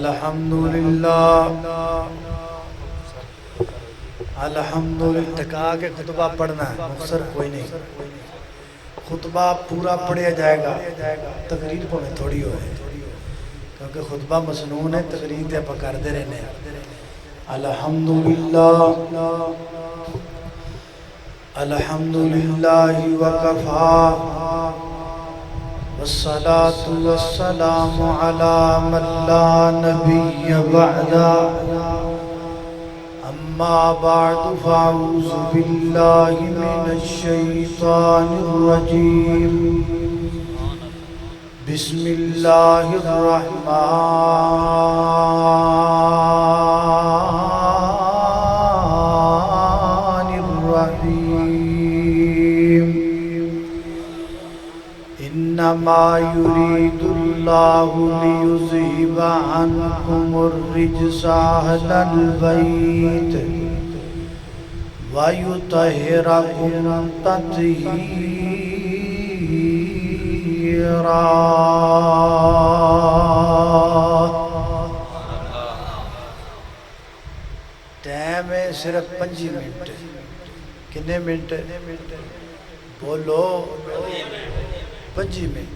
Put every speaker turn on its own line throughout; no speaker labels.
الحمدللہ ٹکا کے خطبہ پڑھنا ہے، مختصر کوئی نہیں، خطبہ پورا پڑھیا جائے گا، تقریر پہ میں تھوڑی ہوئے کیونکہ خطبہ مسنون ہے، تقریر تے پا کر دے رہنے ہیں۔ الحمدللہ الحمدللہ وکفا والصلاة والسلام علی من لا نبی بعدا اما بعد فاعوذ باللہ من الشیطان الرجیم بسم اللہ الرحمن الرحیم انما يريد الله ليذهب عنكم الرجس أهل البيت ويطهركم تطهيرا۔ ٹائم ہے صرف 5 منٹ، کتنے منٹ؟ بولو 5 منٹ۔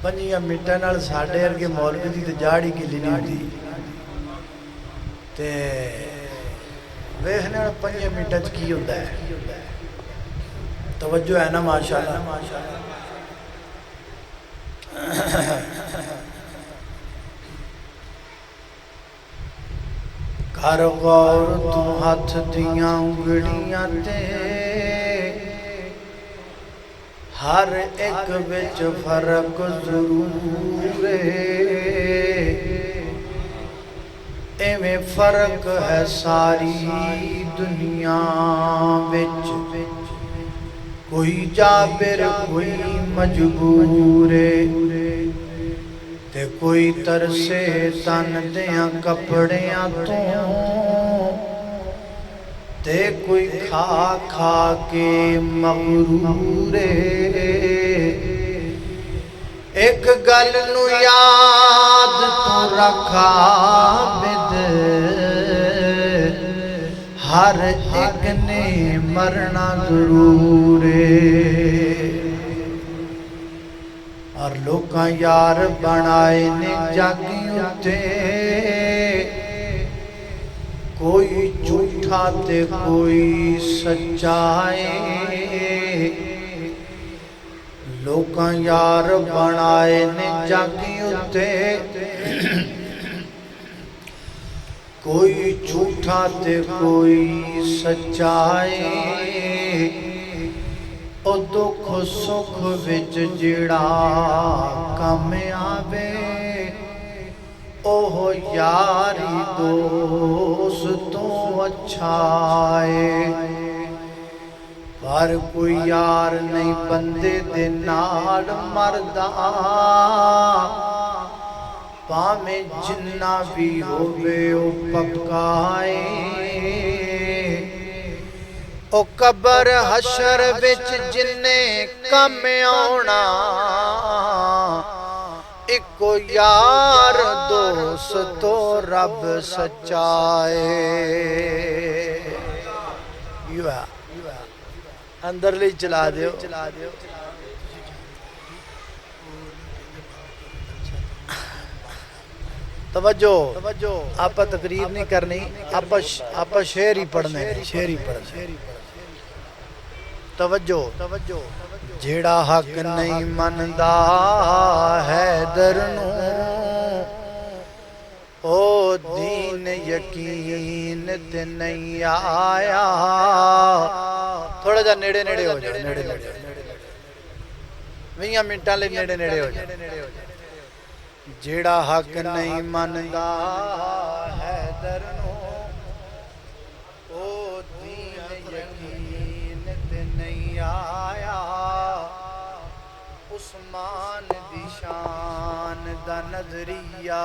5 منٹاں نال ساڈے ورگے مولوی دی تے جاڑی گلی نہیں ہوندی تے ویکھنے 5 منٹاں وچ کی ہوندا ہے؟ توجہ ہے نا ماشاءاللہ۔ کر غور تو ہاتھ دیاں انگڑیاں تے ہر ایک وچ فرق ضرور ہے، ایویں فرق ہے ساری دنیا وچ، کوئی جابر کوئی مجبور ہے تے کوئی ترسے تن دیاں کپڑیاں تو تے کوئی کھا کھا کے مغرور ہے۔ ایک گل نو یاد تو رکھا بد، ہر ایک نے مرنا ضرور ہے۔ اور لوکاں یار بنائے نے جاگیوں تے، کوئی جھوٹا تے کوئی سچائے، لوکاں یار بنائے نے جاگیوں تے، کوئی جھوٹا تے کوئی سچائے۔ او دکھ سکھ وچ جڑا کم آوے، اوہ یاری دوستوں اچھا ہے۔ پر کوئی یار نہیں بندے دے نال مردا، پاویں جنہ بھی ہووے او پکا ہے۔ او قبر حشر وچ جنے کم آونا، ایکو یار دوستو رب سچائے۔ یوں ہے اندر لئی چلا دیو۔ توجہ، آپ تقریر نہیں کرنی، آپ شعر ہی پڑھنے، شعر ہی پڑھنے۔ توجہ، جیڑا حق نہیں مندا حیدر نو، او دین یقین تے نہیں آیا۔ تھوڑا جا نیڑے نیڑے ہو جائے، نیڑے نیڑے 20 منٹاں لئی نیڑے نیڑے ہو جائے۔ جیڑا حق نہیں مندا حیدر نو، او دین یقین تے نہیں آیا۔ عثمان دی شان دا نظریہ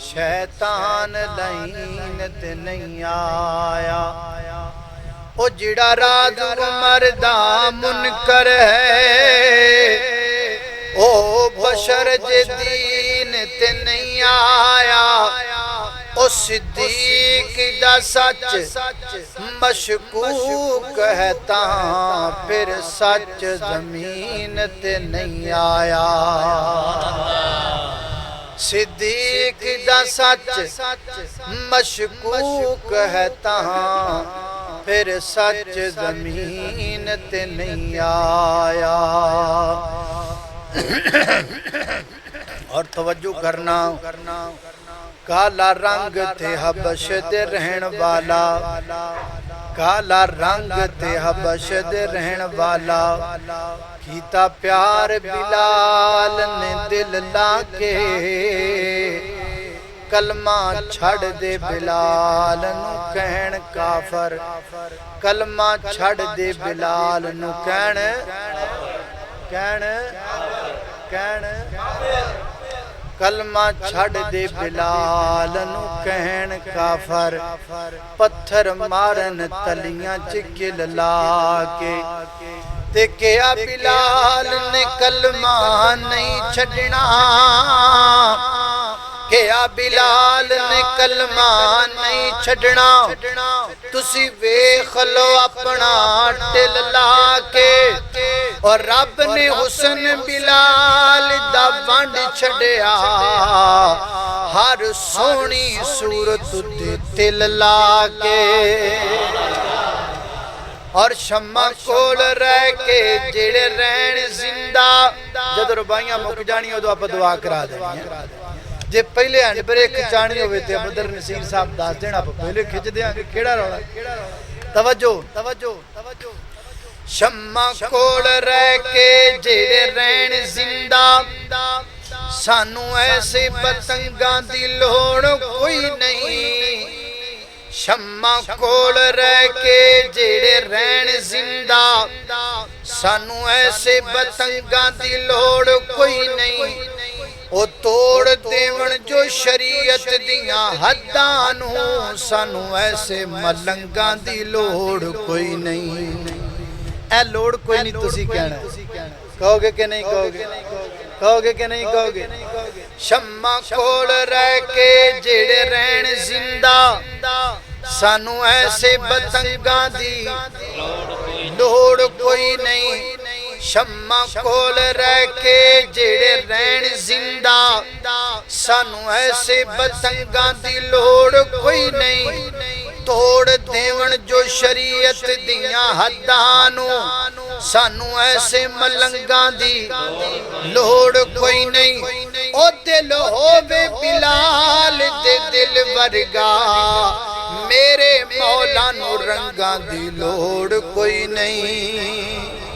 شیطان لعین تے نہیں آیا۔ او جڑا راز عمر دا منکر ہے، او بشر جے دین تے نہیں آیا او صدیق دا سچ مشکوک ہے تاں پھر سچ زمین تے نہیں آیا صدیق دا سچ مشکوک ہے تاں پھر سچ زمین تے نہیں آیا اور توجہ کرنا کالا رنگ تھے حبش دے رہن والا کالا رنگ تھے حبش دے رہن والا کیتا پیار بلال نے دل لا کے کلمہ چھڑ دے بلال نو کہن کافر کلمہ چھڑ دے بلال نو کہن کلمہ چھڑ دے بلال نو کہن کافر پتھر مارن تلیاں چکل لا کے تے کیا بلال نے کلمہ نہیں چھڑنا کیا بلال نے کلمہ نہیں چھڑنا تسی ویکھ لو اپنا ٹل لا کے اور رب نے حسن بلال دا ونڈ چھڑیا ہر سونی صورت تے تل لا کے اور شمع کول رہ کے جڑے رہن زندہ جد ربائیاں مک جانی ہو تو آپ دعا کرا دیں جے پہلے ہینڈ بریک چانی ہوئے تھے بدر نصیر صاحب داس دینا پہلے کھچ دیا کہ کیڑا روڑا توجہ شمع کول رہ کے جڑے رہن زندہ سانو ایسے پتنگاں دی لوڑ کوئی نہیں شمع کول رہ کے جڑے رہن زندہ سانو ایسے پتنگاں دی لوڑ کوئی نہیں او توڑ دیون جو شریعت دیاں حدانو سانو ایسے ملنگاں دی لوڑ کوئی نہیں اے لوڑ کوئی نہیں تسی کہنا کہو گے کہ نہیں کہو گے کہو گے کہ نہیں کہو گے شمع کول رہ کے جڑے رہن زندہ سانو ایسے پتنگاں دی لوڑ کوئی نہیں شمع کول رہ کے جڑے رہن زندہ سانو ایسے پتنگاں دی لوڑ کوئی نہیں توڑ دیون جو شریعت دیاں حدانو سانو ایسے ملنگاں دی لوڑ کوئی نہیں او دل ہووے بلال دے دل ورگا میرے مولا نو رنگاں دی لوڑ کوئی نہیں